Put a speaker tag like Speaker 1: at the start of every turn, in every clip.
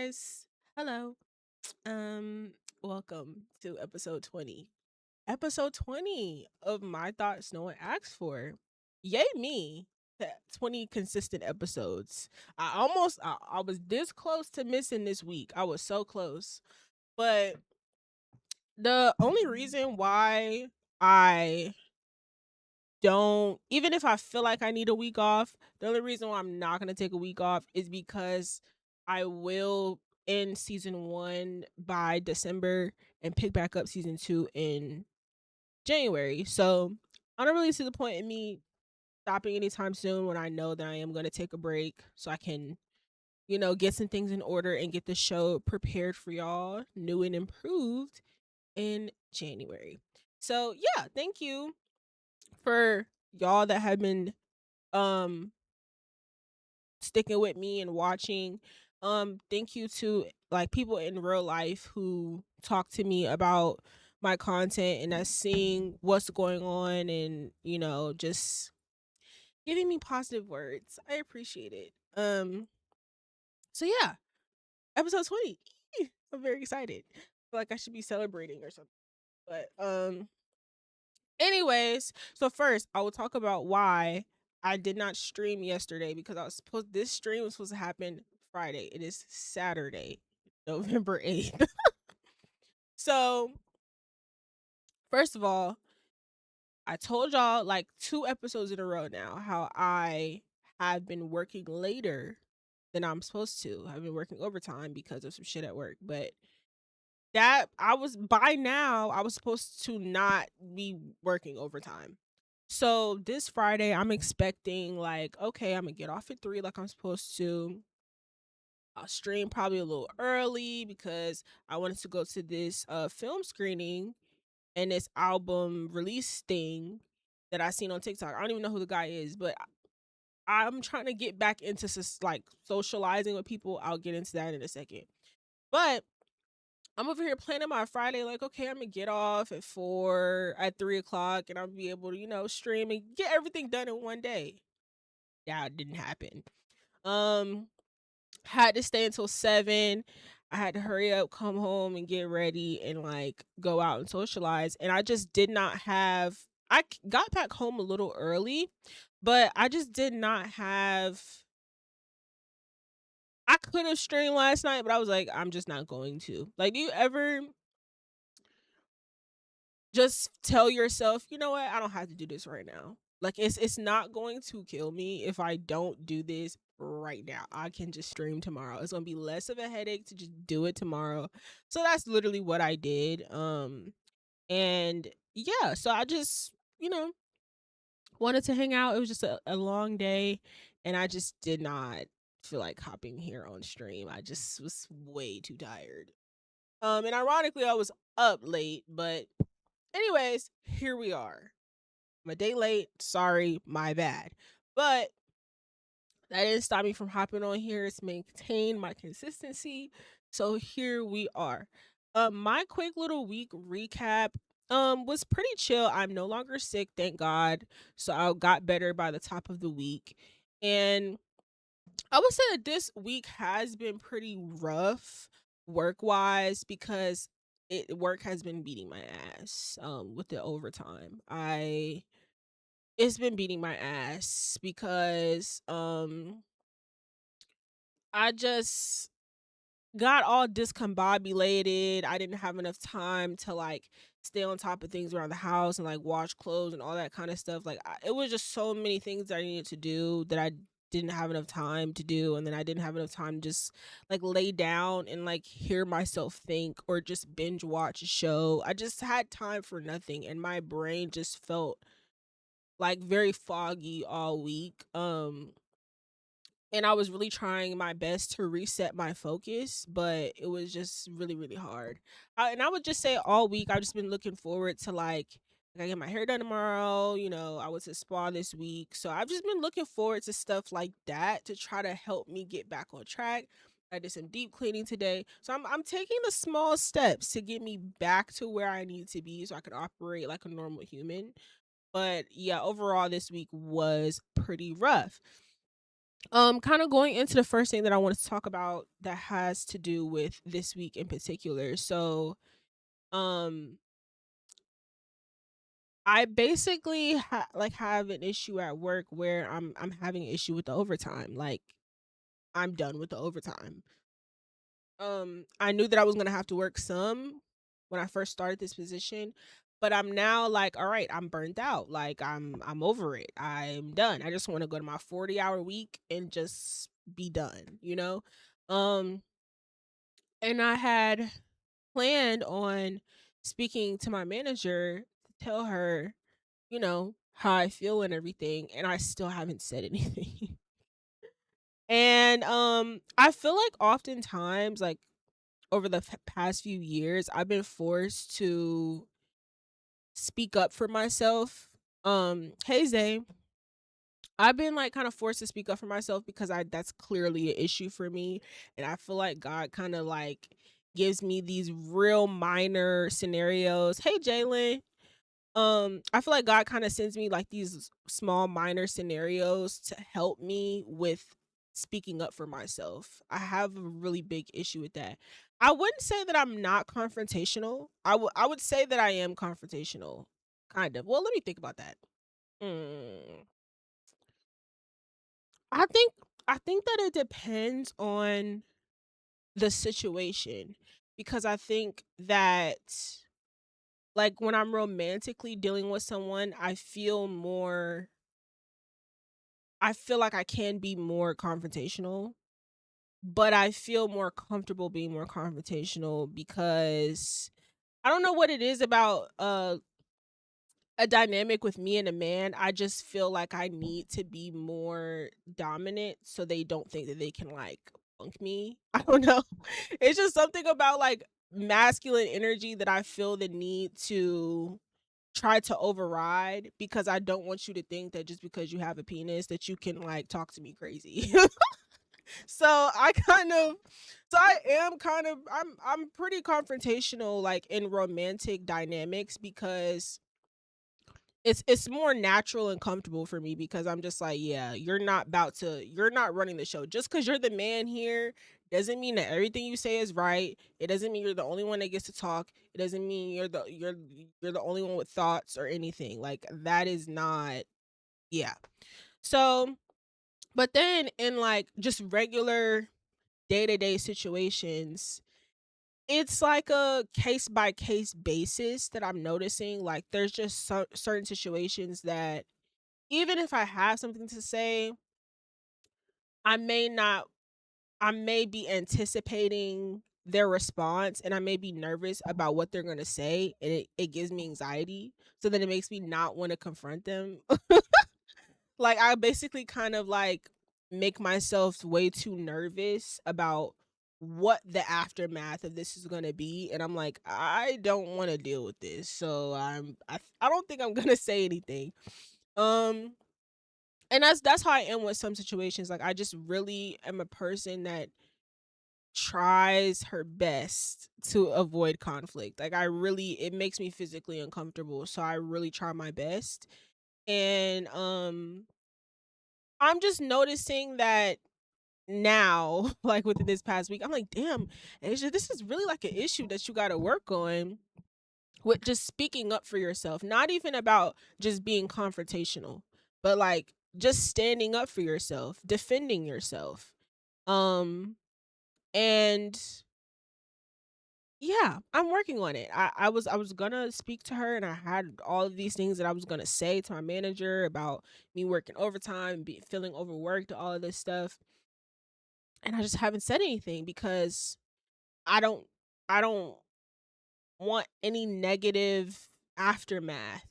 Speaker 1: guys. Hello. Um Welcome to episode 20. Episode 20 of My Thoughts No One Asked For. Yay me. 20 consistent episodes. I was this close to missing this week. I was so close. But the only reason why I don't, even if I feel like I need a week off, the only reason why I'm not gonna take a week off is because I will end season one by December and pick back up season two in January. So I don't really see the point in me stopping anytime soon when I know that I am gonna take a break so I can, get some things in order and get the show prepared for y'all, new and improved in January. So yeah, thank you for y'all that have been um sticking with me and watching. Thank you to like people in real life who talk to me about my content and that's seeing what's going on and just giving me positive words. I appreciate it. So yeah, episode 20. I'm very excited. I feel like I should be celebrating or something. But anyways, so first I will talk about why I did not stream yesterday because this stream was supposed to happen Friday. It is Saturday, November 8th. So, first of all, I told y'all like two episodes in a row now how I have been working later than I'm supposed to. I've been working overtime because of some shit at work, but that I was by now I was supposed to not be working overtime. So this Friday, I'm expecting like, okay, I'm gonna get off at 3 like I'm supposed to. I'll stream probably a little early because I wanted to go to this film screening and this album release thing that I seen on TikTok. I don't even know who the guy is, but I'm trying to get back into like socializing with people. I'll get into that in a second. But I'm over here planning my Friday, like, okay, I'm gonna get off at 3 o'clock, and I'll be able to, stream and get everything done in one day. That didn't happen. Um, had to stay until 7. I had to hurry up, come home, and get ready, and like go out and socialize. And I just did not have. Got back home a little early, but I just did not have. I could have streamed last night, but I was like, I'm just not going to. Like, do you ever just tell yourself, you know what, I don't have to do this right now. Like it's not going to kill me if I don't do this right now. I can just stream tomorrow. It's gonna be less of a headache to just do it tomorrow. So that's literally what I did. And yeah, so I just, wanted to hang out. It was just a long day and I just did not feel like hopping here on stream. I just was way too tired. And ironically I was up late, but anyways, here we are. I'm a day late. Sorry, my bad. But that didn't stop me from hopping on here. It's maintained my consistency. So here we are. My quick little week recap was pretty chill. I'm no longer sick, thank God. So I got better by the top of the week. And I would say that this week has been pretty rough work wise because work has been beating my ass with the overtime. I It's been beating my ass because I just got all discombobulated. I didn't have enough time to like stay on top of things around the house and like wash clothes and all that kind of stuff. Like it was just so many things that I needed to do that I didn't have enough time to do, and then I didn't have enough time to just like lay down and like hear myself think or just binge watch a show. I just had time for nothing and my brain just felt like very foggy all week. And I was really trying my best to reset my focus, but it was just really, really hard. And I would just say all week I've just been looking forward to I get my hair done tomorrow. I went to spa this week, so I've just been looking forward to stuff like that to try to help me get back on track. I did some deep cleaning today, so I'm taking the small steps to get me back to where I need to be, so I can operate like a normal human. But yeah, overall this week was pretty rough. Kind of going into the first thing that I wanted to talk about that has to do with this week in particular. So, um, I basically have an issue at work where I'm having an issue with the overtime. Like, I'm done with the overtime. I knew that I was gonna have to work some when I first started this position, but I'm now like, all right, I'm burnt out. Like, I'm over it. I'm done. I just want to go to my 40-hour week and just be done, you know? Um, and I had planned on speaking to my manager to tell her, how I feel and everything, and I still haven't said anything. And I feel like oftentimes, like, over the past few years, I've been forced to speak up for myself. Hey Zay, I've been like kind of forced to speak up for myself because I that's clearly an issue for me, and I feel like God kind of like gives me these real minor scenarios. Hey Jalen, I feel like God kind of sends me like these small minor scenarios to help me with speaking up for myself. I have a really big issue with that. I wouldn't say that I'm not confrontational. I would say that I am confrontational. Kind of. Well, let me think about that. Mm, I think I think that it depends on the situation, because I think that, like, when I'm romantically dealing with someone, I feel like I can be more confrontational, but I feel more comfortable being more confrontational because I don't know what it is about a dynamic with me and a man. I just feel like I need to be more dominant so they don't think that they can like punk me. I don't know. It's just something about like masculine energy that I feel the need to try to override, because I don't want you to think that just because you have a penis that you can like talk to me crazy. So I am kind of I'm pretty confrontational like in romantic dynamics, because it's more natural and comfortable for me, because I'm just like, yeah, you're not running the show. Just cuz you're the man here doesn't mean that everything you say is right. It doesn't mean you're the only one that gets to talk. It doesn't mean you're the only one with thoughts or anything. Like, that is not, yeah. So, but then in like just regular day-to-day situations, it's like a case by case basis that I'm noticing. Like, there's just certain situations that even if I have something to say, I may not, I may be anticipating their response, and I may be nervous about what they're going to say, and it gives me anxiety. So then it makes me not want to confront them. Like, I basically kind of like make myself way too nervous about what the aftermath of this is going to be, and I'm like, I don't want to deal with this. So I don't think I'm going to say anything. Um and that's how I am with some situations. Like, I just really am a person that tries her best to avoid conflict. Like, it makes me physically uncomfortable, so I really try my best. And I'm just noticing that now, like within this past week, I'm like, damn, Asia, this is really like an issue that you got to work on with just speaking up for yourself. Not even about just being confrontational, but like just standing up for yourself, defending yourself. Um, and yeah, I'm working on it. I was gonna speak to her, and I had all of these things that I was gonna say to my manager about me working overtime, feeling overworked, all of this stuff, and I just haven't said anything because I don't I don't want any negative aftermath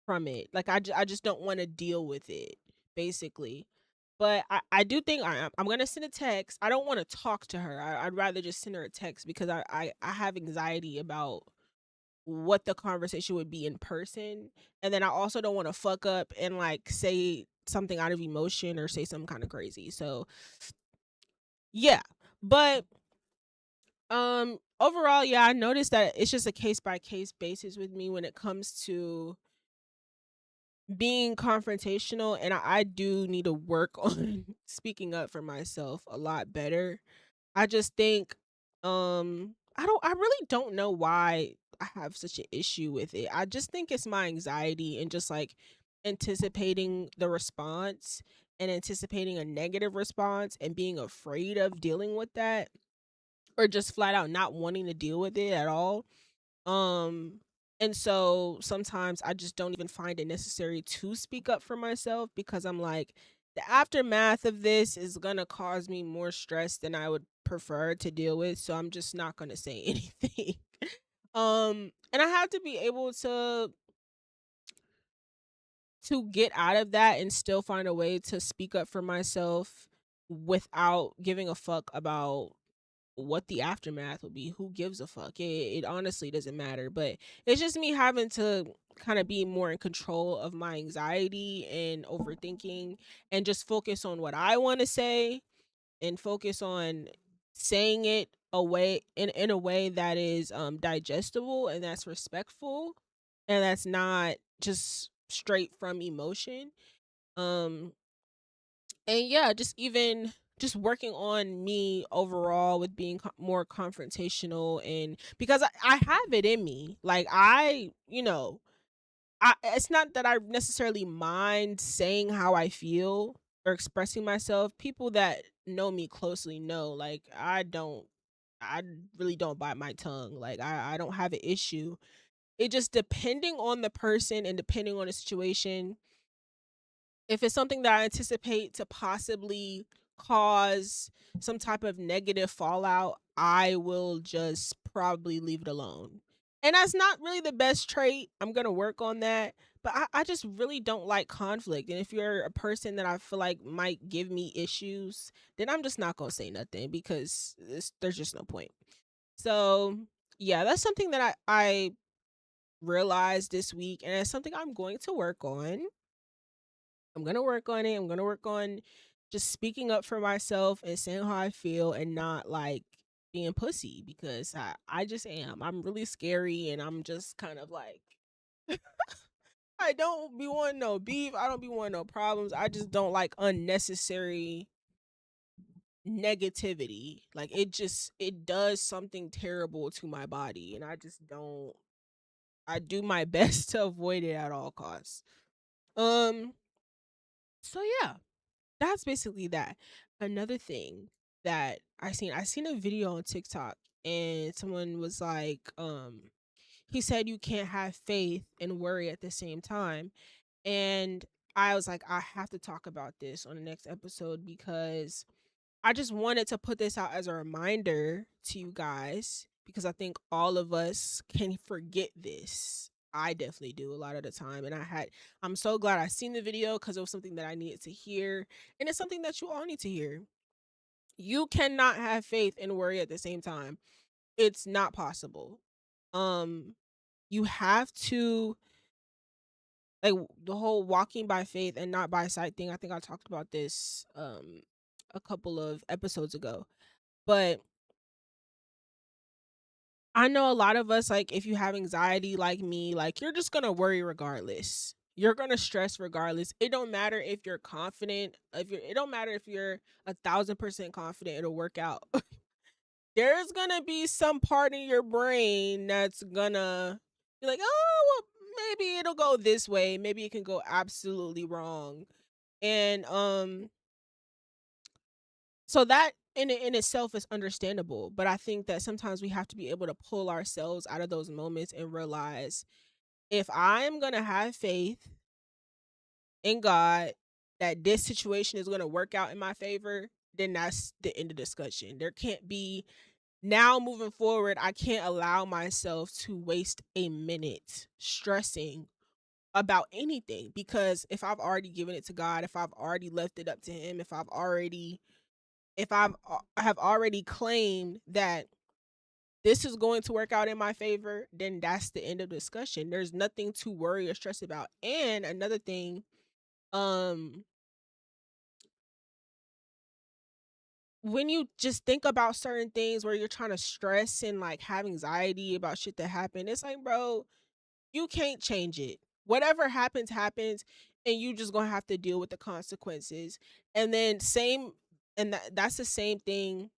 Speaker 1: from it. Like, I just don't want to deal with it, basically. But I do think I'm gonna send a text. I don't want to talk to her. I'd rather just send her a text, because I have anxiety about what the conversation would be in person. And then I also don't want to fuck up and like say something out of emotion or say something kind of crazy. So yeah. But overall, yeah, I noticed that it's just a case by case basis with me when it comes to being confrontational, and I do need to work on speaking up for myself a lot better. I just think I really don't know why I have such an issue with it. I just think it's my anxiety and just like anticipating the response and anticipating a negative response and being afraid of dealing with that, or just flat out not wanting to deal with it at all. Um, and so sometimes I just don't even find it necessary to speak up for myself because I'm like, the aftermath of this is gonna cause me more stress than I would prefer to deal with. So I'm just not gonna say anything. And I have to be able to get out of that and still find a way to speak up for myself without giving a fuck about what the aftermath will be. Who gives a fuck? It honestly doesn't matter. But it's just me having to kind of be more in control of my anxiety and overthinking and just focus on what I want to say and focus on saying it in a way that is digestible and that's respectful and that's not just straight from emotion. Um and yeah, just even just working on me overall with being more confrontational, and because I have it in me, like it's not that I necessarily mind saying how I feel or expressing myself. People that know me closely know, like, I really don't bite my tongue. Like, I don't have an issue. It just depending on the person and depending on the situation, if it's something that I anticipate to possibly cause some type of negative fallout, I will just probably leave it alone. And that's not really the best trait. I'm going to work on that. But I just really don't like conflict. And if you're a person that I feel like might give me issues, then I'm just not going to say nothing because there's just no point. So, yeah, that's something that I realized this week. And it's something I'm going to work on. I'm gonna work on it. I'm gonna work on just speaking up for myself and saying how I feel and not like being pussy because I just am. I'm really scary and I'm just kind of like I don't be wanting no beef. I don't be wanting no problems. I just don't like unnecessary negativity. Like it does something terrible to my body and I just don't. I do my best to avoid it at all costs. Um so yeah, that's basically that. Another thing that I seen a video on TikTok and someone was like, he said you can't have faith and worry at the same time. And I was like, I have to talk about this on the next episode because I just wanted to put this out as a reminder to you guys because I think all of us can forget this. I definitely do a lot of the time. And I'm so glad I seen the video because it was something that I needed to hear. And it's something that you all need to hear. You cannot have faith and worry at the same time. It's not possible. Um, you have to like the whole walking by faith and not by sight thing. I think I talked about this a couple of episodes ago. But I know a lot of us, like, if you have anxiety like me, like, you're just gonna worry regardless. You're gonna stress regardless. It don't matter if you're confident, it don't matter if you're 1,000% confident it'll work out. There's gonna be some part in your brain that's gonna be like, oh, well, maybe it'll go this way. Maybe it can go absolutely wrong. And so that in itself is understandable, but I think that sometimes we have to be able to pull ourselves out of those moments and realize if I am going to have faith in God that this situation is going to work out in my favor, then that's the end of discussion. There can't be now moving forward, I can't allow myself to waste a minute stressing about anything because if I've already given it to God, if I've already left it up to him, if I have already claimed that this is going to work out in my favor, then that's the end of discussion. There's nothing to worry or stress about. And another thing, um, when you just think about certain things where you're trying to stress and like have anxiety about shit that happened, it's like, bro, you can't change it. whatever happens happens, and you just gonna have to deal with the consequences. And then same, and that's the same thing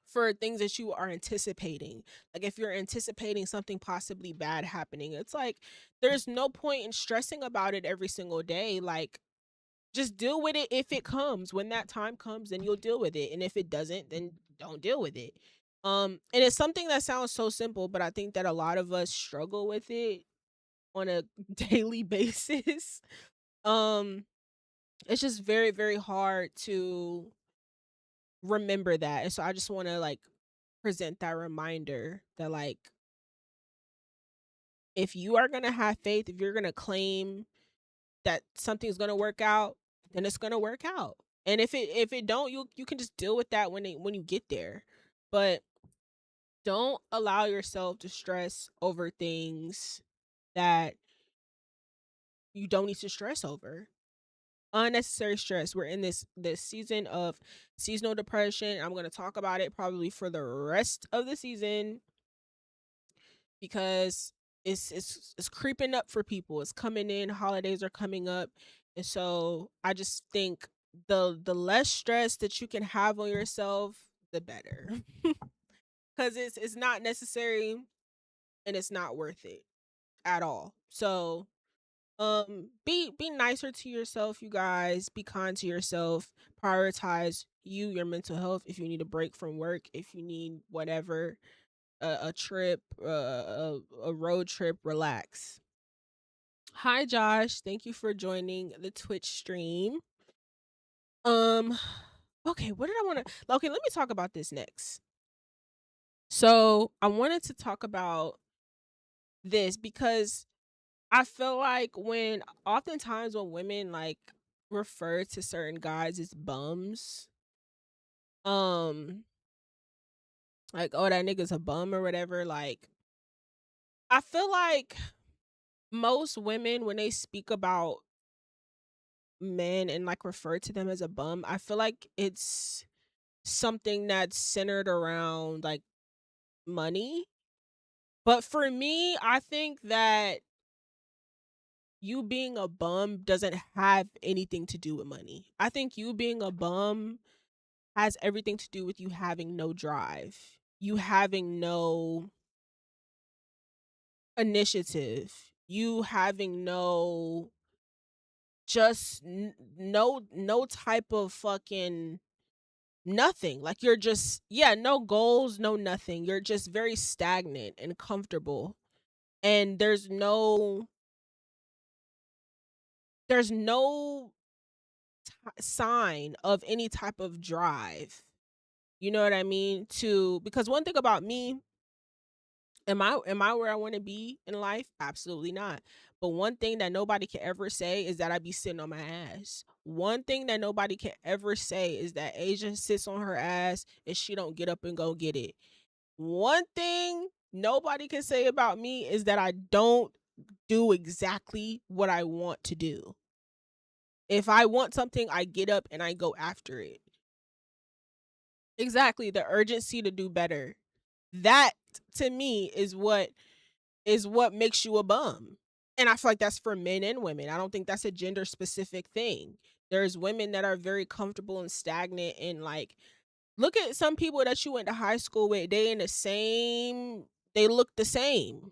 Speaker 1: for things that you are anticipating. Like if you're anticipating something possibly bad happening, it's like there's no point in stressing about it every single day. Like just deal with it if it comes. When that time comes, then you'll deal with it. And if it doesn't, then don't deal with it. And it's something that sounds so simple, but I think that a lot of us struggle with it on a daily basis. Um, it's just very, very hard to remember that. And so I just want to like present that reminder that like if you are gonna have faith, if you're gonna claim that something's gonna work out, then it's gonna work out. And if it don't, you can just deal with that when you get there. But don't allow yourself to stress over things that you don't need to stress over. Unnecessary stress. We're in this season of seasonal depression. I'm gonna talk about it probably for the rest of the season because it's creeping up for people. It's coming in. Holidays are coming up, and so I just think the less stress that you can have on yourself, the better, because it's not necessary and it's not worth it at all. So be nicer to yourself, you guys. Be kind to yourself. Prioritize you, your mental health. If you need a break from work, if you need whatever, a trip, a road trip, relax. Hi Josh, thank you for joining the Twitch stream. Um okay, what did I want to Okay, let me talk about this next. So, I wanted to talk about this because I feel like when oftentimes when women like refer to certain guys as bums, um like oh that nigga's a bum or whatever, like I feel like most women when they speak about men and like refer to them as a bum, I feel like it's something that's centered around like money. But for me, I think that you being a bum doesn't have anything to do with money. I think you being a bum has everything to do with you having no drive, you having no initiative, you having no type of fucking nothing. Like you're just yeah, no goals, no nothing. You're just very stagnant and comfortable. And there's no sign of any type of drive. You know what I mean? To Because one thing about me, am I where I want to be in life? Absolutely not. But one thing that nobody can ever say is that I be sitting on my ass. One thing that nobody can ever say is that Asia sits on her ass and she don't get up and go get it. One thing nobody can say about me is that I don't do exactly what I want to do. If I want something, I get up and I go after it. Exactly, the urgency to do better. That to me is what makes you a bum. And I feel like that's for men and women. I don't think that's a gender specific thing. There's women that are very comfortable and stagnant and like look at some people that you went to high school with. They look the same.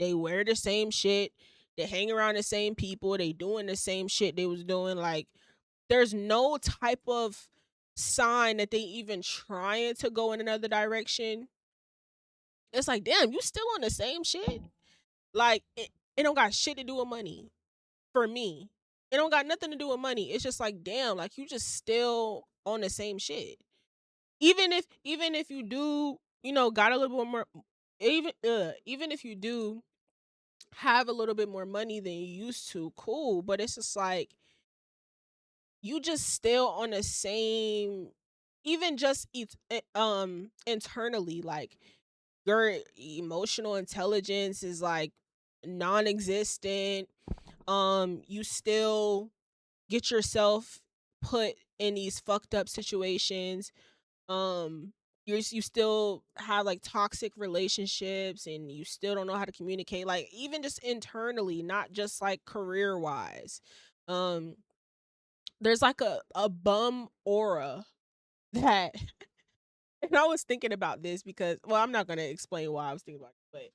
Speaker 1: They wear the same shit. They hang around the same people. They doing the same shit they was doing. Like there's no type of sign that they even trying to go in another direction. It's like, damn, you still on the same shit? Like it don't got shit to do with money for me. It don't got nothing to do with money. It's just like, damn, like you just still on the same shit. Even if you do, got a little bit more even if you do have a little bit more money than you used to, cool. But it's just like you just still on the same, even just internally, like your emotional intelligence is like non-existent. You still get yourself put in these fucked up situations. um you still have like toxic relationships and you still don't know how to communicate, like even just internally, not just like career wise. Um there's like a bum aura that and I was thinking about this because, well, I'm not gonna explain why I was thinking about it,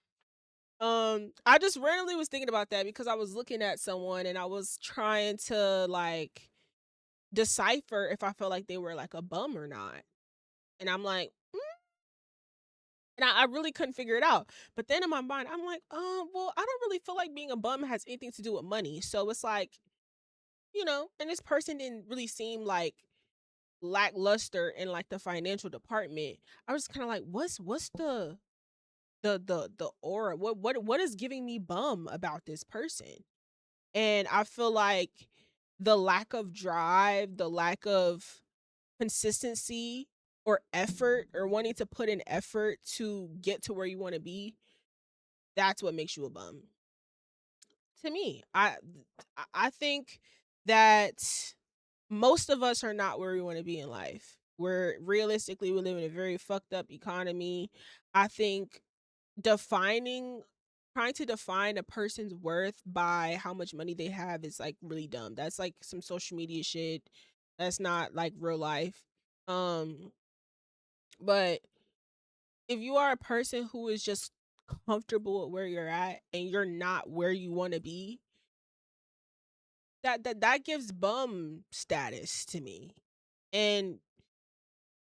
Speaker 1: but I just randomly was thinking about that because I was looking at someone and I was trying to like decipher if I felt like they were like a bum or not. And I'm like, and I really couldn't figure it out. But then in my mind, I'm like, well, I don't really feel like being a bum has anything to do with money. So it's like, and this person didn't really seem like lackluster in like the financial department. I was kind of like, what's the aura? What is giving me bum about this person? And I feel like the lack of drive, the lack of consistency or effort or wanting to put in effort to get to where you want to be, that's what makes you a bum. To me, I think that most of us are not where we want to be in life. We're realistically we live in a very fucked up economy. I think defining trying to define a person's worth by how much money they have is like really dumb. That's like some social media shit. That's not like real life. Um but if you are a person who is just comfortable at where you're at and you're not where you want to be, that gives bum status to me. And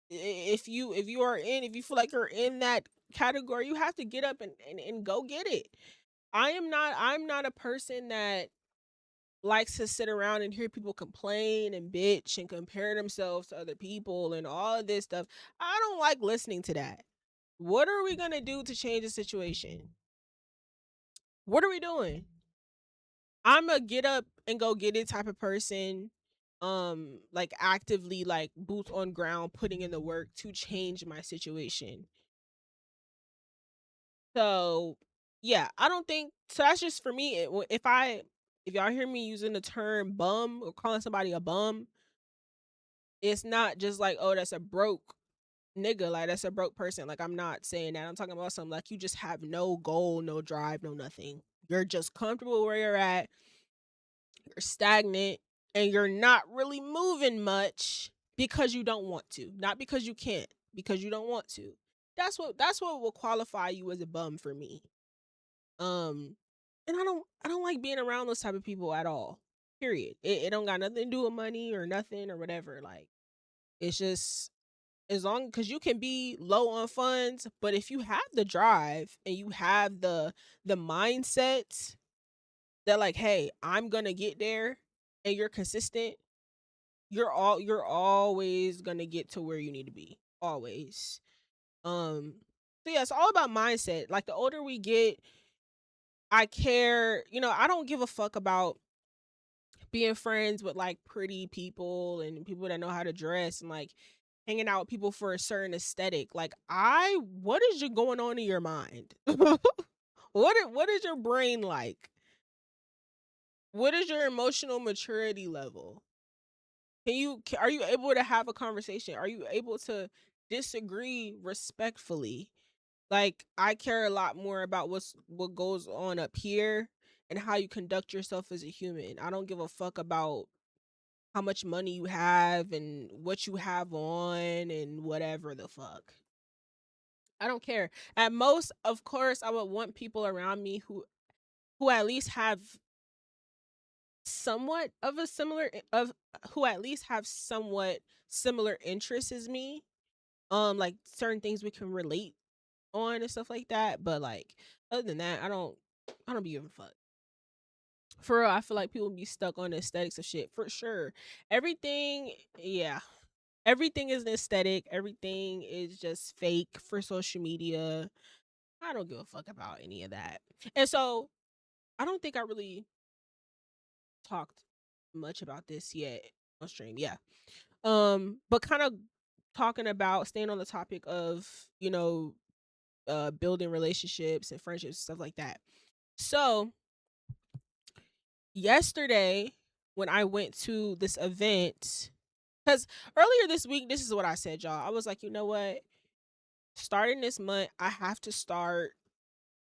Speaker 1: if you feel like you're in that category, you have to get up and go get it. I'm not a person that likes to sit around and hear people complain and bitch and compare themselves to other people and all of this stuff. I don't like listening to that. What are we gonna do to change the situation? What are we doing? I'm a get up and go get it type of person. Like actively like boots on ground, putting in the work to change my situation. So yeah, I don't think so. That's just for me. If y'all hear me using the term bum or calling somebody a bum, it's not just like, oh, that's a broke nigga, like that's a broke person. Like I'm not saying that. I'm talking about something like you just have no goal, no drive, no nothing. You're just comfortable where you're at, you're stagnant, and you're not really moving much because you don't want to. Not because you can't, because you don't want to. That's what will qualify you as a bum for me. Um and I don't like being around those type of people at all. Period. It don't got nothing to do with money or nothing or whatever. Like it's just as long because you can be low on funds, but if you have the drive and you have the mindset that like, hey, I'm gonna get there and you're consistent, you're always gonna get to where you need to be. Always. So yeah, it's all about mindset. Like the older we get, I care, I don't give a fuck about being friends with like pretty people and people that know how to dress and like hanging out with people for a certain aesthetic. Like what is your going on in your mind? What is your brain like? What is your emotional maturity level? Are you able to have a conversation? Are you able to disagree respectfully? Like I care a lot more about what goes on up here and how you conduct yourself as a human. I don't give a fuck about how much money you have and what you have on and whatever the fuck. I don't care. At most, of course, I would want people around me who at least have somewhat of a similar of who at least have somewhat similar interests as me. Like certain things we can relate on and stuff like that. But like other than that, I don't be giving a fuck. For real, I feel like people be stuck on the aesthetics of shit for sure. Everything, yeah, everything is an aesthetic. Everything is just fake for social media. I don't give a fuck about any of that. And so I don't think I really talked much about this yet on stream. Yeah. But kind of talking about staying on the topic of, building relationships and friendships, stuff like that. So yesterday when I went to this event, because earlier this week, this is what I said, y'all. I was like, you know what? starting this month, I have to start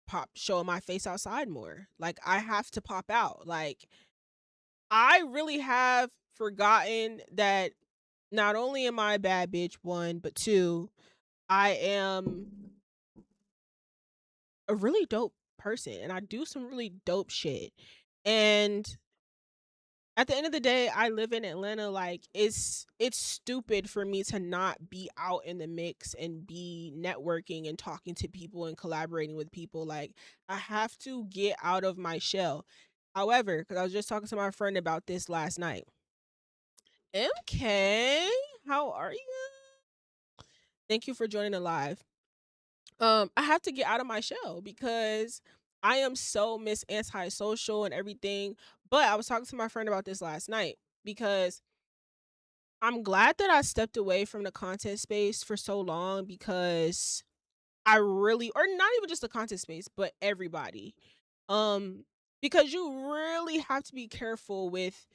Speaker 1: pop showing my face outside more. Like I have to pop out. Like I really have forgotten that not only am I a bad bitch, one, but two, I am a really dope person and I do some really dope shit. And at the end of the day, I live in Atlanta. Like it's stupid for me to not be out in the mix and be networking and talking to people and collaborating with people. Like I have to get out of my shell. However, because I was just talking to my friend about this last night. MK, how are you? Thank you for joining the live. I have to get out of my shell because I am so miss antisocial and everything. But I was talking to my friend about this last night because I'm glad that I stepped away from the content space for so long because I really, or not even just the content space, but everybody. Um, because you really have to be careful with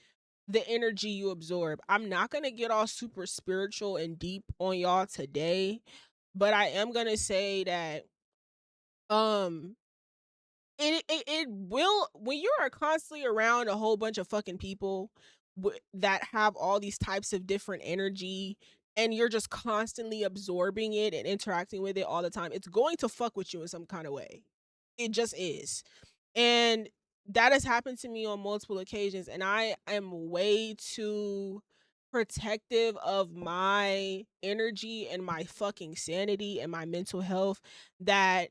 Speaker 1: the energy you absorb. I'm not gonna get all super spiritual and deep on y'all today, but I am gonna say that um it will, when you are constantly around a whole bunch of fucking people that have all these types of different energy and you're just constantly absorbing it and interacting with it all the time, it's going to fuck with you in some kind of way. It just is. And that has happened to me on multiple occasions and I am way too protective of my energy and my fucking sanity and my mental health that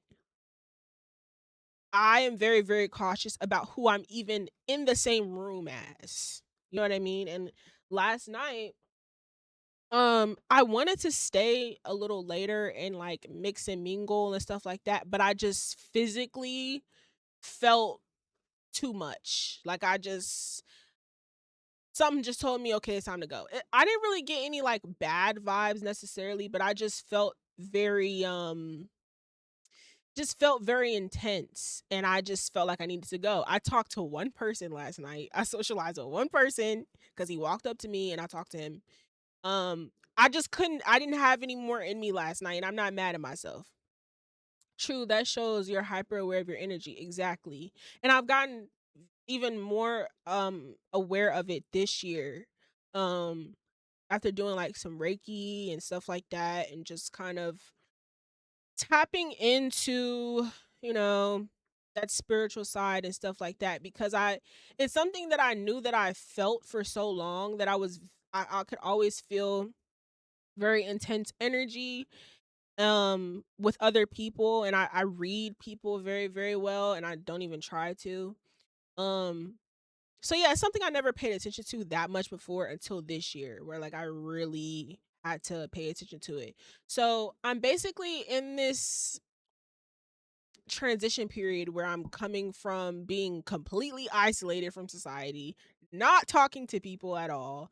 Speaker 1: I am very, very cautious about who I'm even in the same room as. You know what I mean? And last night, I wanted to stay a little later and like mix and mingle and stuff like that, but I just physically felt too much. Like I just something just told me, okay, it's time to go. I didn't really get any like bad vibes necessarily, but I just felt very intense and I just felt like I needed to go. I talked to one person last night. I socialized with one person because he walked up to me and I talked to him. I just couldn't, I didn't have any more in me last night and I'm not mad at myself. True, that shows you're hyper aware of your energy. Exactly. And I've gotten even more aware of it this year. Um After doing like some Reiki and stuff like that and just kind of tapping into, you know, that spiritual side and stuff like that because I it's something that I knew that I felt for so long that I could always feel very intense energy with other people and I read people very, very well and I don't even try to. Um so yeah, it's something I never paid attention to that much before until this year where like I really had to pay attention to it. So I'm basically in this transition period where I'm coming from being completely isolated from society, not talking to people at all,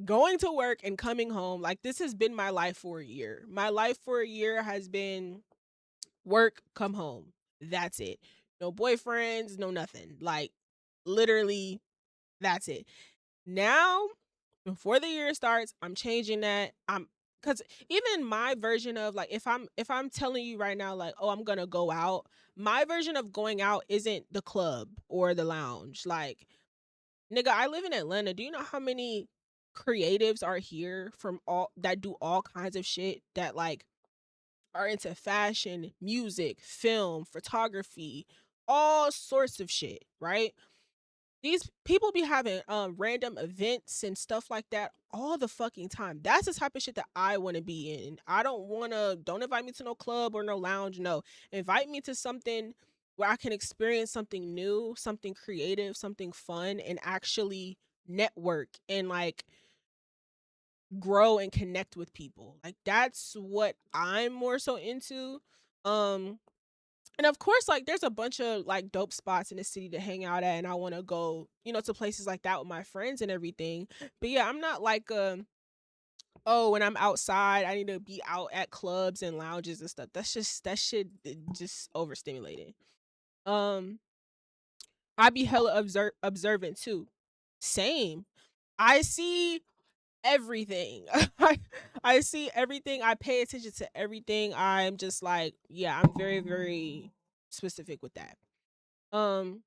Speaker 1: going to work and coming home. Like this has been my life for a year. My life for a year has been work, come home. That's it. No boyfriends, no nothing. Like literally that's it. Now, before the year starts, I'm changing that. I'm Cuz even my version of like if I'm telling you right now like, "Oh, I'm going to go out." My version of going out isn't the club or the lounge. Like, nigga, I live in Atlanta. Do you know how many creatives are here from all that do all kinds of shit that like are into fashion, music, film, photography, all sorts of shit, right? These people be having random events and stuff like that all the fucking time. That's the type of shit that I want to be in. I don't invite me to no club or no lounge. No. Invite me to something where I can experience something new, something creative, something fun and actually network and like grow and connect with people. Like that's what I'm more so into. Um and of course, like there's a bunch of like dope spots in the city to hang out at, and I want to go, to places like that with my friends and everything. But yeah, I'm not like oh, when I'm outside, I need to be out at clubs and lounges and stuff. That's just that shit just overstimulated. Um, I be hella observant too. Same. I see everything. I see everything. I pay attention to everything. I'm just like, yeah, I'm very, very specific with that. Um,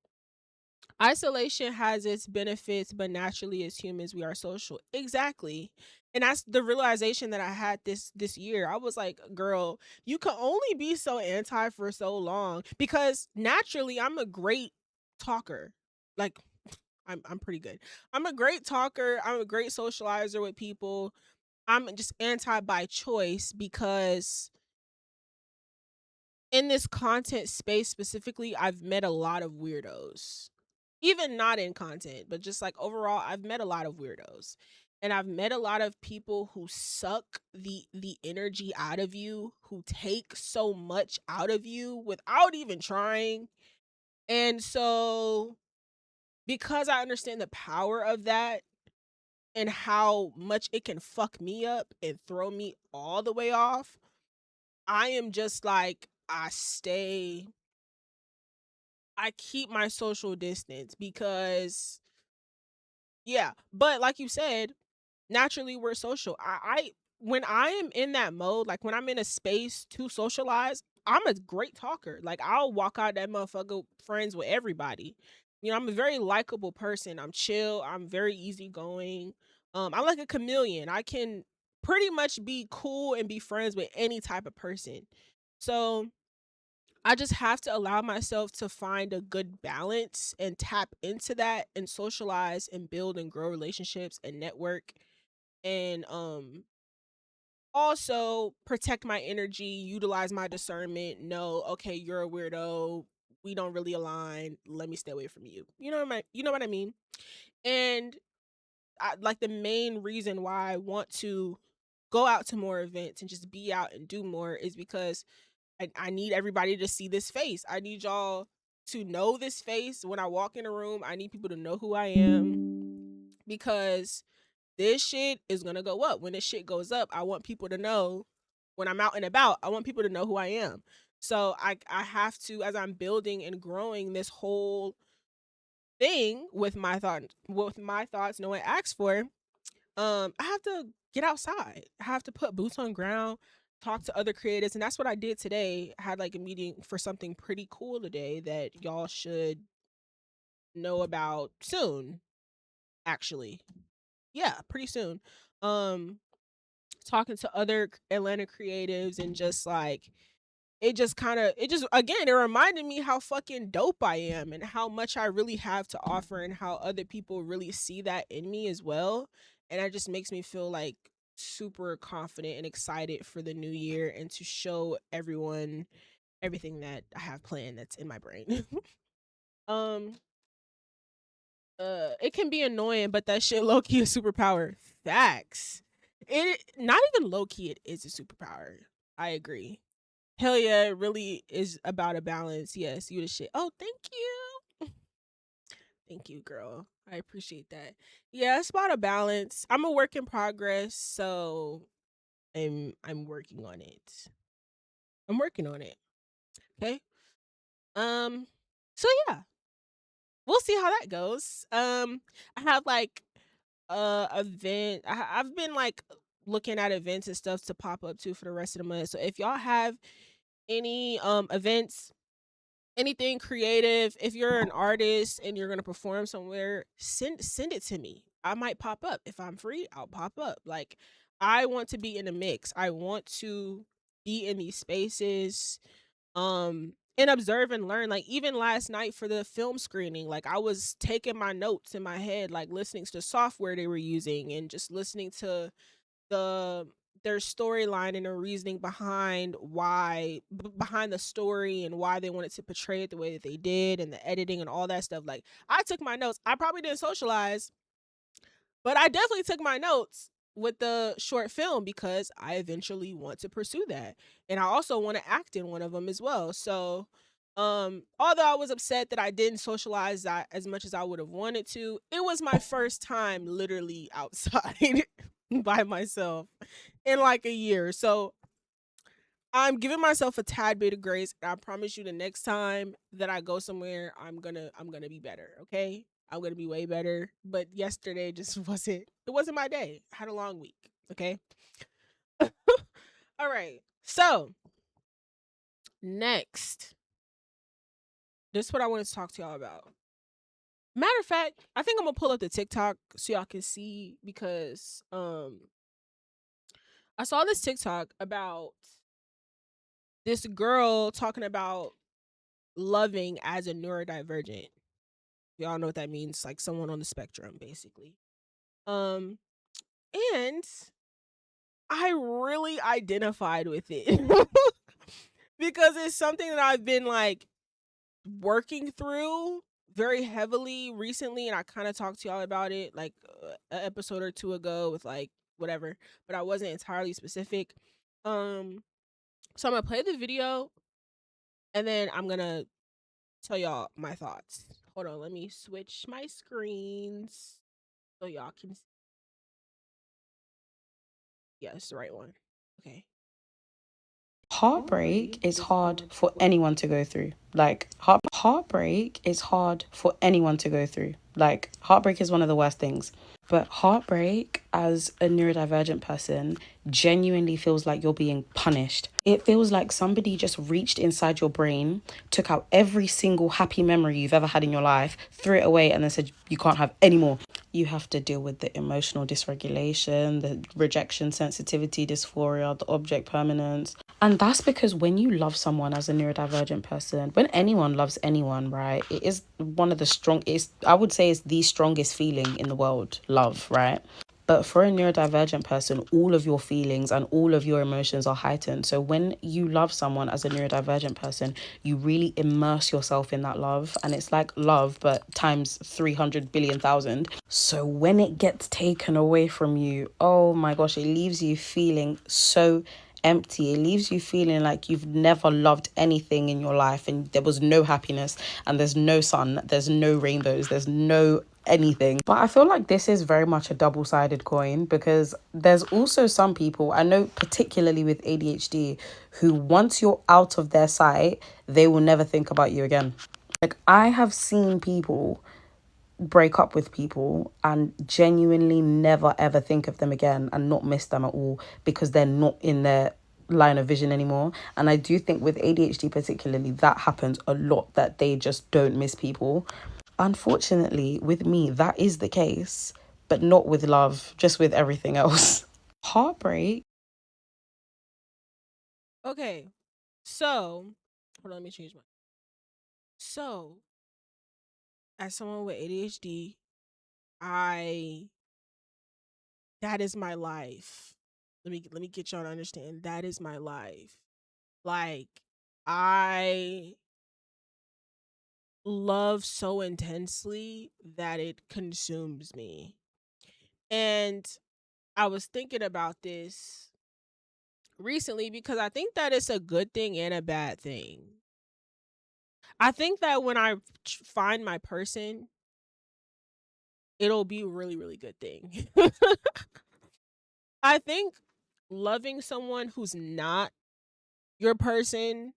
Speaker 1: Isolation has its benefits, but naturally as humans we are social. Exactly. And that's the realization that I had this year. I was like, girl, you can only be so anti for so long because naturally I'm a great talker. Like I'm pretty good. I'm a great talker. I'm a great socializer with people. I'm just anti by choice because in this content space specifically, I've met a lot of weirdos. Even not in content, but just like overall, I've met a lot of weirdos. And I've met a lot of people who suck the energy out of you, who take so much out of you without even trying. And so because I understand the power of that and how much it can fuck me up and throw me all the way off, I am just like I keep my social distance because yeah, but like you said, naturally we're social. I when I am in that mode, like when I'm in a space to socialize, I'm a great talker. Like I'll walk out that motherfucker friends with everybody. You know, I'm a very likable person. I'm chill. I'm very easygoing. I'm like a chameleon. I can pretty much be cool and be friends with any type of person. So I just have to allow myself to find a good balance and tap into that and socialize and build and grow relationships and network and also protect my energy, utilize my discernment, know, okay, you're a weirdo, we don't really align, let me stay away from you. You know what I mean? And like the main reason why I want to go out to more events and just be out and do more is because I need everybody to see this face. I need y'all to know this face. When I walk in a room, I need people to know who I am because this shit is gonna go up. When this shit goes up, I want people to know when I'm out and about, I want people to know who I am. So I have to, as I'm building and growing this whole thing with my thoughts, no one asks for, I have to get outside. I have to put boots on ground, talk to other creators, and that's what I did today. I had like a meeting for something pretty cool today that y'all should know about soon, actually. Yeah, pretty soon. Um Talking to other Atlanta creatives and just like it just again it reminded me how fucking dope I am and how much I really have to offer and how other people really see that in me as well. And that just makes me feel like super confident and excited for the new year and to show everyone everything that I have planned that's in my brain. um it can be annoying, but that shit low key a superpower. Facts. It not even low key, it is a superpower. I agree. Hell yeah, it really is about a balance. Yes, you the shit. Oh, thank you. Thank you, girl. I appreciate that. Yeah, it's about a balance. I'm a work in progress, so I'm working on it. I'm working on it. Okay. Um so yeah, we'll see how that goes. I have like event. I've been like looking at events and stuff to pop up to for the rest of the month. So if y'all have any events, anything creative, if you're an artist and you're going to perform somewhere, send it to me. I might pop up. If I'm free, I'll pop up. Like I want to be in a mix. I want to be in these spaces and observe and learn. Like even last night for the film screening, like I was taking my notes in my head, like listening to the software they were using and just listening to the their storyline and the reasoning behind behind the story and why they wanted to portray it the way that they did and the editing and all that stuff. Like I took my notes. I probably didn't socialize, but I definitely took my notes with the short film because I eventually want to pursue that. And I also want to act in one of them as well. So although I was upset that I didn't socialize that as much as I would have wanted to, it was my first time literally outside by myself in like a year. So I'm giving myself a tad bit of grace, and I promise you the next time that I go somewhere, I'm gonna be better, okay? I'm gonna be way better. But yesterday just wasn't my day. I had a long week. Okay. All right. So next, this is what I want to talk to y'all about. Matter of fact, I think I'm gonna pull up the TikTok so y'all can see because I saw this TikTok about this girl talking about loving as a neurodivergent. Y'all know what that means, like someone on the spectrum, basically. Um, and I really identified with it because it's something that I've been like working through very heavily recently, and I kind of talked to y'all about it like an episode or two ago with like whatever, but I wasn't entirely specific. Um, so I'm gonna play the video and then I'm gonna tell y'all my thoughts. Hold on, let me switch my screens so y'all can. Yeah, it's the right one. Okay.
Speaker 2: Heartbreak is hard for anyone to go through. Heartbreak is hard for anyone to go through. Like, heartbreak is one of the worst things. But heartbreak, as a neurodivergent person, genuinely feels like you're being punished. It feels like somebody just reached inside your brain, took out every single happy memory you've ever had in your life, threw it away, and then said, you can't have any more. You have to deal with the emotional dysregulation, the rejection sensitivity dysphoria, the object permanence. And that's because when you love someone as a neurodivergent person, when anyone loves anyone, right, it is one of the strongest, I would say it's the strongest feeling in the world, love, right? But for a neurodivergent person, all of your feelings and all of your emotions are heightened. So when you love someone as a neurodivergent person, you really immerse yourself in that love. And it's like love, but times 300 billion thousand. So when it gets taken away from you, oh my gosh, it leaves you feeling so empty. It leaves you feeling like you've never loved anything in your life and there was no happiness and there's no sun, there's no rainbows, there's no anything. But I feel like this is very much a double-sided coin because there's also some people, I know particularly with ADHD, who once you're out of their sight, they will never think about you again. Like, I have seen people break up with people and genuinely never ever think of them again and not miss them at all because they're not in their line of vision anymore. And I do think with ADHD particularly, that happens a lot, that they just don't miss people. Unfortunately, with me, that is the case, but not with love, just with everything else. Heartbreak.
Speaker 1: Okay. So, hold on, let me change my. So, as someone with ADHD, I that is my life. Let me get y'all to understand. That is my life. Like I love so intensely that it consumes me. And I was thinking about this recently because I think that it's a good thing and a bad thing. I think that when I find my person, it'll be a really, really good thing. I think loving someone who's not your person,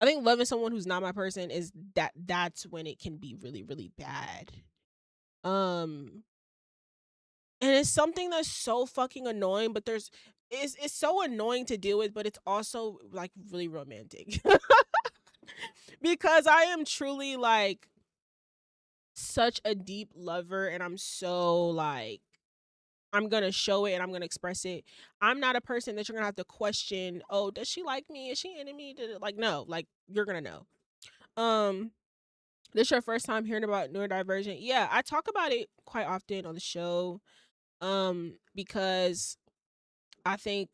Speaker 1: I think loving someone who's not my person is that's when it can be really, really bad. Um and it's something that's so fucking annoying, but it's so annoying to deal with, but it's also like really romantic. Because I am truly like such a deep lover and I'm so like I'm gonna show it and I'm gonna express it. I'm not a person that you're gonna have to question, oh, does she like me? Is she into me? Like, no, like you're gonna know. Um, this your first time hearing about neurodivergent. Yeah, I talk about it quite often on the show. Because I think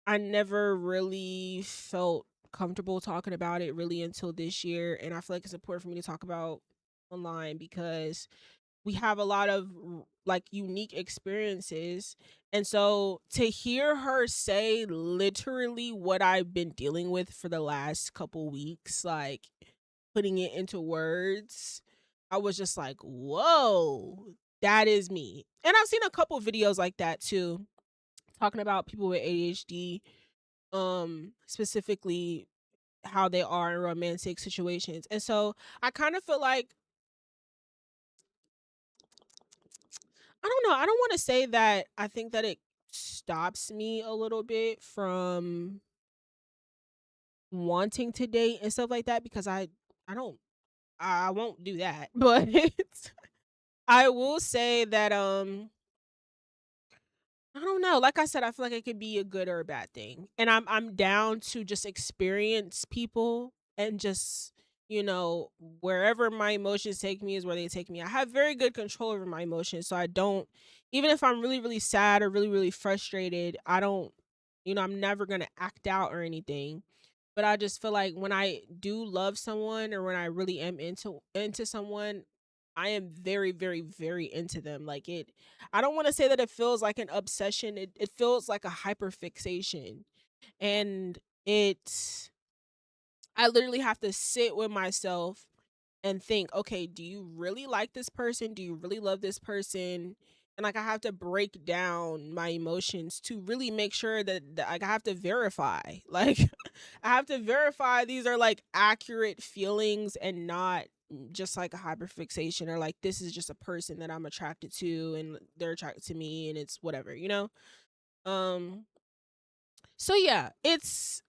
Speaker 1: I never really felt comfortable talking about it really until this year. And I feel like it's important for me to talk about online because we have a lot of like unique experiences. And so to hear her say literally what I've been dealing with for the last couple weeks, like putting it into words, I was just like, whoa, that is me. And I've seen a couple videos like that too, talking about people with ADHD, specifically how they are in romantic situations. And so I kind of feel like I don't know. I don't want to say that I think that it stops me a little bit from wanting to date and stuff like that because I don't I won't do that. But I will say that I don't know. Like I said, I feel like it could be a good or a bad thing. And I'm down to just experience people and just, wherever my emotions take me is where they take me. I have very good control over my emotions. So I don't, even if I'm really, really sad or really, really frustrated, I don't, I'm never gonna act out or anything. But I just feel like when I do love someone or when I really am into someone, I am very, very, very into them. Like it I don't want to say that it feels like an obsession. It feels like a hyperfixation. And it I literally have to sit with myself and think, okay, do you really like this person? Do you really love this person? And like I have to break down my emotions to really make sure that like, I have to verify. Like I have to verify these are like accurate feelings and not just like a hyperfixation or like this is just a person that I'm attracted to and they're attracted to me and it's whatever. Um so yeah, it's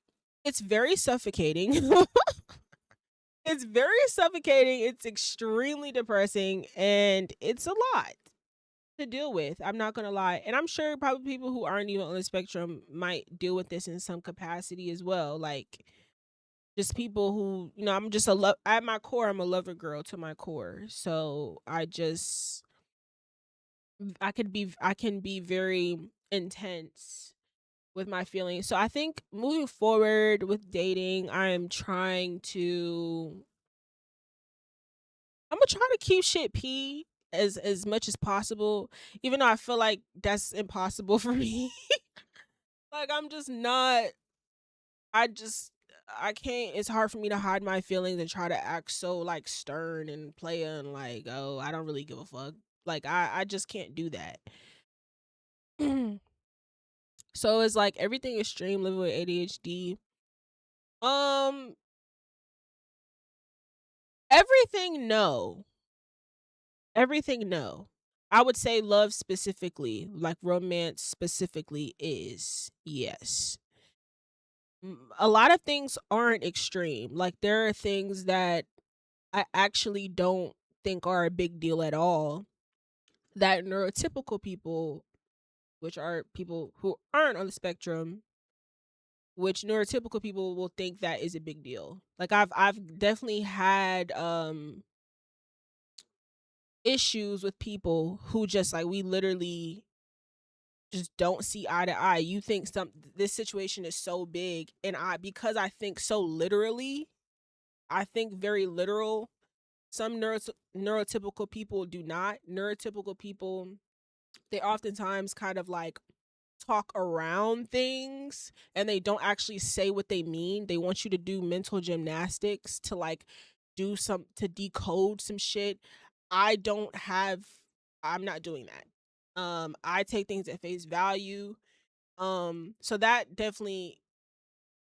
Speaker 1: very suffocating. It's very suffocating, it's extremely depressing, and it's a lot to deal with, I'm not gonna lie, and I'm sure probably people who aren't even on the spectrum might deal with this in some capacity as well, like, just people who I'm just a love at my core, I'm a lover girl to my core, so I can be very intense with my feelings, so I think moving forward with dating, I am trying to Imma try to keep shit P as much as possible, even though I feel like that's impossible for me. Like, I'm just not I just I can't it's hard for me to hide my feelings and try to act so, like, stern and playa and like, "Oh, I don't really give a fuck." Like, I just can't do that. So, it's like everything extreme living with ADHD. Um, everything, no. Everything, no. I would say love specifically, like romance specifically is yes. A lot of things aren't extreme. Like there are things that I actually don't think are a big deal at all that neurotypical people, which are people who aren't on the spectrum, which neurotypical people will think that is a big deal. Like I've definitely had issues with people who just like we literally just don't see eye to eye. You think this situation is so big and I because I think so literally, I think very literal. Some neurotypical people do not. Neurotypical people, they oftentimes kind of like talk around things and they don't actually say what they mean. They want you to do mental gymnastics to like do some to decode some shit. I don't have I'm not doing that. I take things at face value. So that definitely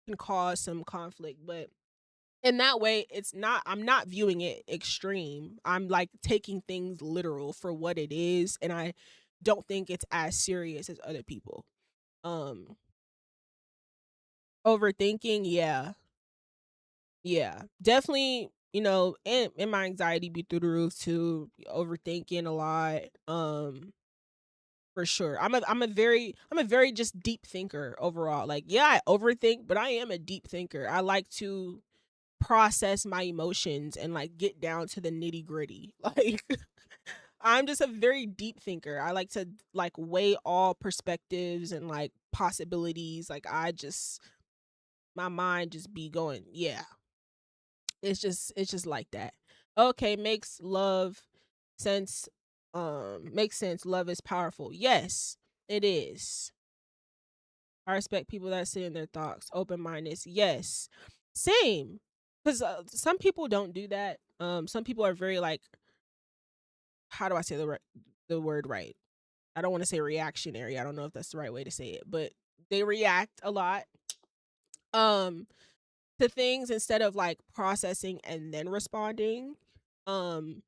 Speaker 1: can cause some conflict, but in that way, I'm not viewing it extreme. I'm like taking things literal for what it is, and I don't think it's as serious as other people. Um, overthinking, yeah. Yeah. Definitely, and my anxiety be through the roof too, overthinking a lot. For sure. I'm a very just deep thinker overall. Like, yeah, I overthink, but I am a deep thinker. I like to process my emotions and like get down to the nitty gritty. Like, I'm just a very deep thinker. I like to like weigh all perspectives and like possibilities. Like, my mind just be going, yeah, it's just like that. Okay, makes sense. Love is powerful. Yes, it is. I respect people that sit in their thoughts, open mindedness. Yes, same. Because some people don't do that. Some people are very like, how do I say the word right? I don't want to say reactionary. I don't know if that's the right way to say it, but they react a lot um to things instead of like processing and then responding. Um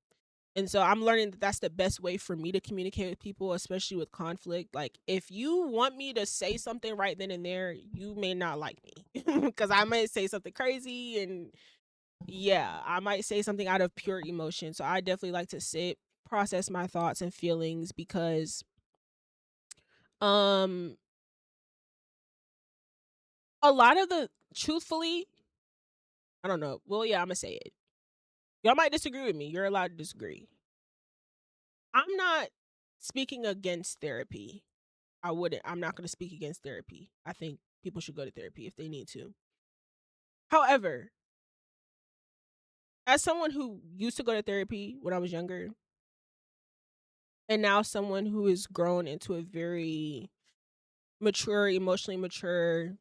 Speaker 1: And so I'm learning that that's the best way for me to communicate with people, especially with conflict. Like, if you want me to say something right then and there, you may not like me because I might say something crazy. And yeah, I might say something out of pure emotion. So I definitely like to sit, process my thoughts and feelings because, um, a lot of the truthfully, I don't know. Well, yeah, I'm gonna say it. Y'all might disagree with me. You're allowed to disagree. I'm not speaking against therapy. I'm not going to speak against therapy. I think people should go to therapy if they need to. However, as someone who used to go to therapy when I was younger, and now someone who has grown into a very mature, emotionally mature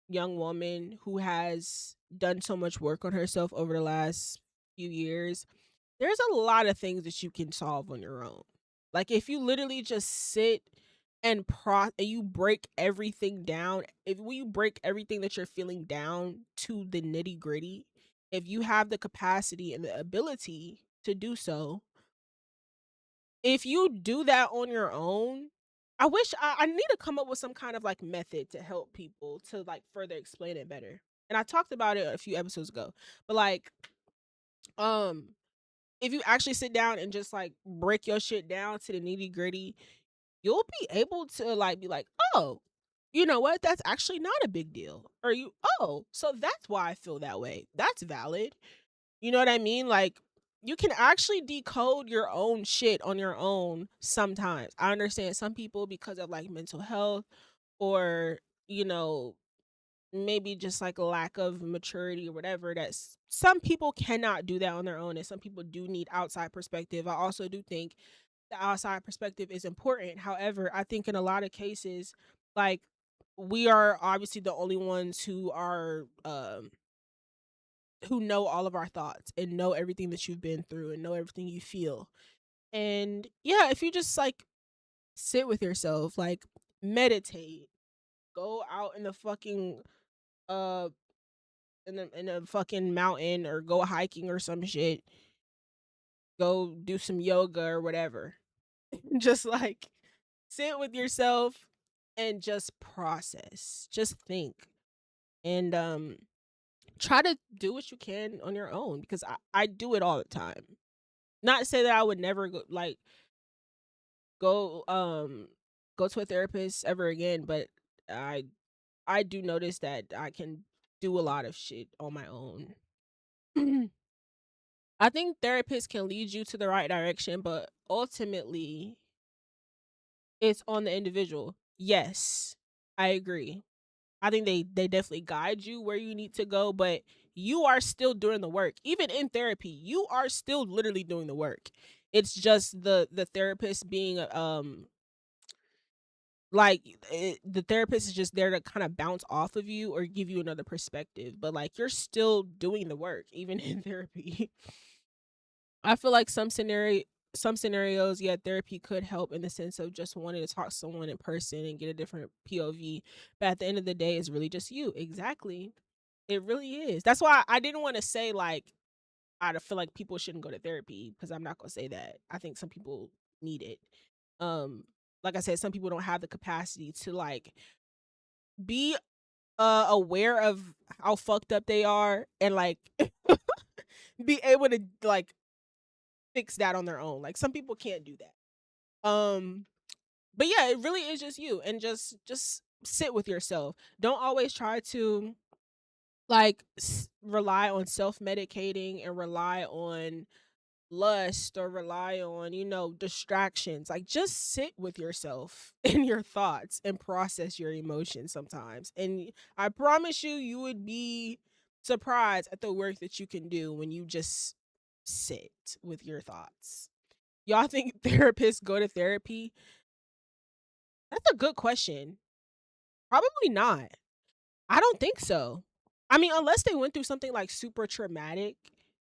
Speaker 1: young woman who has done so much work on herself over the last few years, there's a lot of things that you can solve on your own. Like, if you literally just sit and you break everything down, if when you break everything that you're feeling down to the nitty-gritty, if you have the capacity and the ability to do so, if you do that on your own, I wish I need to come up with some kind of like method to help people to like further explain it better. And I talked about it a few episodes ago. But like, um if you actually sit down and just like break your shit down to the nitty gritty, you'll be able to like be like, oh, you know what? That's actually not a big deal. Or oh, so that's why I feel that way. That's valid. You know what I mean? Like, you can actually decode your own shit on your own sometimes. I understand some people because of like mental health or, you know, maybe just like a lack of maturity or whatever, that's some people cannot do that on their own and some people do need outside perspective. I also do think the outside perspective is important. However, I think in a lot of cases, like, we are obviously the only ones who know all of our thoughts and know everything that you've been through and know everything you feel. And yeah, if you just like sit with yourself, like meditate, go out in the fucking uh in a fucking mountain or go hiking or some shit, go do some yoga or whatever. Just like sit with yourself and just process. Just think. And try to do what you can on your own because I do it all the time. Not to say that I would never go go to a therapist ever again, but I I do notice that I can do a lot of shit on my own. I think therapists can lead you to the right direction, but ultimately, it's on the individual. Yes, I agree. I think they definitely guide you where you need to go, but you are still doing the work. Even in therapy, you are still literally doing the work. It's just the therapist being the therapist is just there to kind of bounce off of you or give you another perspective, but like you're still doing the work even in therapy. I feel like some scenarios, yeah, therapy could help in the sense of just wanting to talk to someone in person and get a different POV. But at the end of the day, it's really just you. Exactly. It really is. That's why I didn't want to say like I feel like people shouldn't go to therapy because I'm not gonna say that. I think some people need it. Um, like I said, some people don't have the capacity to like be aware of how fucked up they are and like be able to like fix that on their own. Like some people can't do that. But yeah, it really is just you and just sit with yourself. Don't always try to like rely on self-medicating and rely on lust or rely on, distractions. Like just sit with yourself and your thoughts and process your emotions sometimes. And I promise you you would be surprised at the work that you can do when you just sit with your thoughts. Y'all think therapists go to therapy? That's a good question. Probably not. I don't think so. I mean, unless they went through something like super traumatic,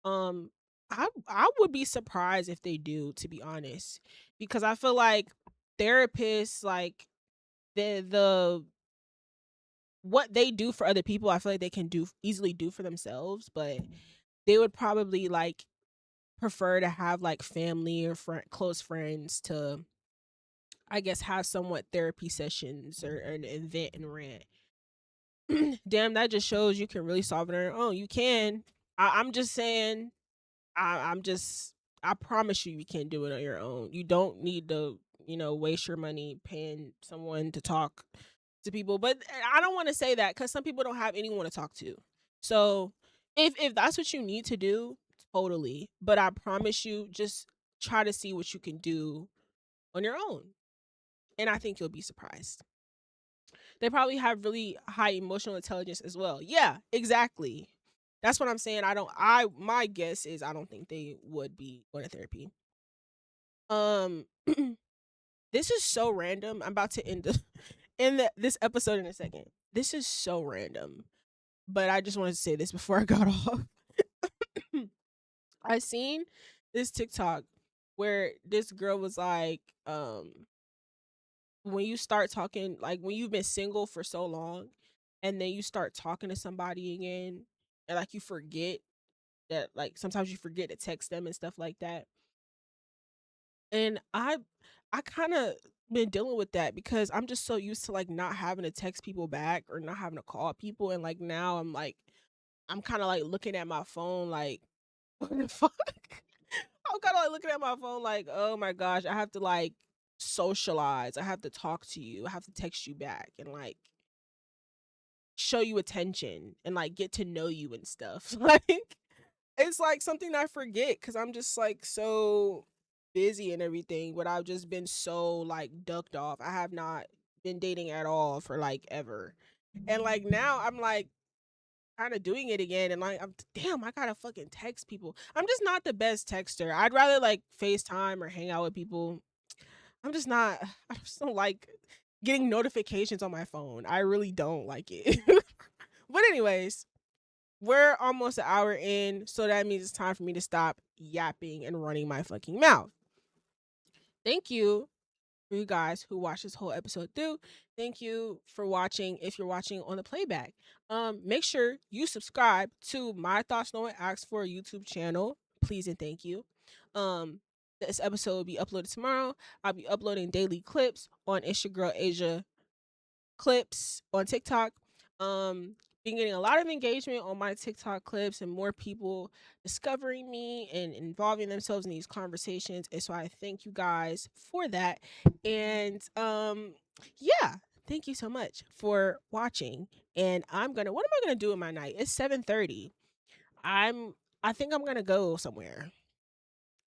Speaker 1: um, I would be surprised if they do, to be honest, because I feel like therapists, like the what they do for other people, I feel like they can do easily do for themselves, but they would probably like prefer to have like family or close friends to, I guess, have somewhat therapy sessions or an event and rant. Damn, that just shows you can really solve it on your own. You can. I'm just saying. I'm just. I promise you, you can do it on your own. You don't need to, waste your money paying someone to talk to people. But I don't want to say that because some people don't have anyone to talk to. So if that's what you need to do, totally. But I promise you, just try to see what you can do on your own, and I think you'll be surprised. They probably have really high emotional intelligence as well. Yeah, exactly. That's what I'm saying. My guess is I don't think they would be going to therapy. Um this is so random. I'm about to end this episode in a second. This is so random, but I just wanted to say this before I got off. I seen this TikTok where this girl was like, when you start talking, like when you've been single for so long and then you start talking to somebody again, and like you forget that, like sometimes you forget to text them and stuff like that. And I kind of been dealing with that because I'm just so used to like not having to text people back or not having to call people, and like now I'm kind of like looking at my phone like what the fuck? I'm kind of like looking at my phone like, oh my gosh, I have to like socialize. I have to talk to you. I have to text you back and like show you attention and like get to know you and stuff. Like it's like something I forget because I'm just like so busy and everything, but I've just been so like ducked off. I have not been dating at all for like ever. And like now I'm like kind of doing it again, and like I'm damn, I gotta fucking text people. I'm just not the best texter. I'd rather like FaceTime or hang out with people. I'm just not I just don't like getting notifications on my phone. I really don't like it. But anyways, we're almost an hour in, so that means it's time for me to stop yapping and running my fucking mouth. Thank you for you guys who watched this whole episode through. Thank you for watching if you're watching on the playback. Make sure you subscribe to My Thoughts No One Asked For YouTube channel. Please and thank you. Um, this episode will be uploaded tomorrow. I'll be uploading daily clips on Instagram Asia clips on TikTok. Um, been getting a lot of engagement on my TikTok clips and more people discovering me and involving themselves in these conversations. And so I thank you guys for that. And yeah, thank you so much for watching. And what am I gonna do in my night? It's 7:30. I'm I think I'm gonna go somewhere.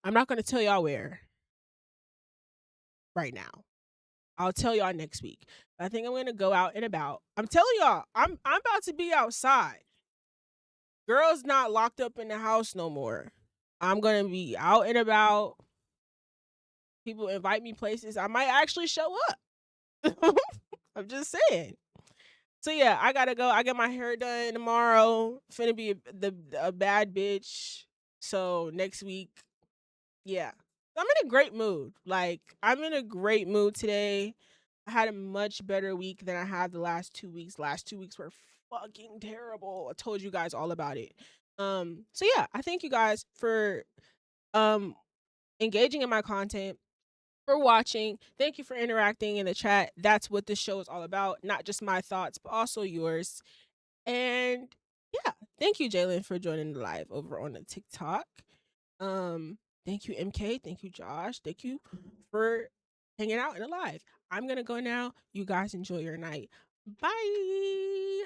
Speaker 1: I'm not gonna tell y'all where right now. I'll tell y'all next week. I think I'm gonna go out and about. I'm telling y'all, I'm about to be outside. Girls not locked up in the house no more. I'm gonna be out and about. People invite me places. I might actually show up. I'm just saying. So yeah, I gotta go. I get my hair done tomorrow. Finna be a bad bitch. So next week, yeah. I'm in a great mood. Like I'm in a great mood today. I had a much better week than I had the last 2 weeks. Last 2 weeks were fucking terrible. I told you guys all about it. So yeah, I thank you guys for um engaging in my content, for watching. Thank you for interacting in the chat. That's what this show is all about. Not just my thoughts, but also yours. And yeah, thank you, Jalen, for joining the live over on the TikTok. Thank you, MK. Thank you, Josh. Thank you for hanging out in the live. I'm gonna go now. You guys enjoy your night. Bye.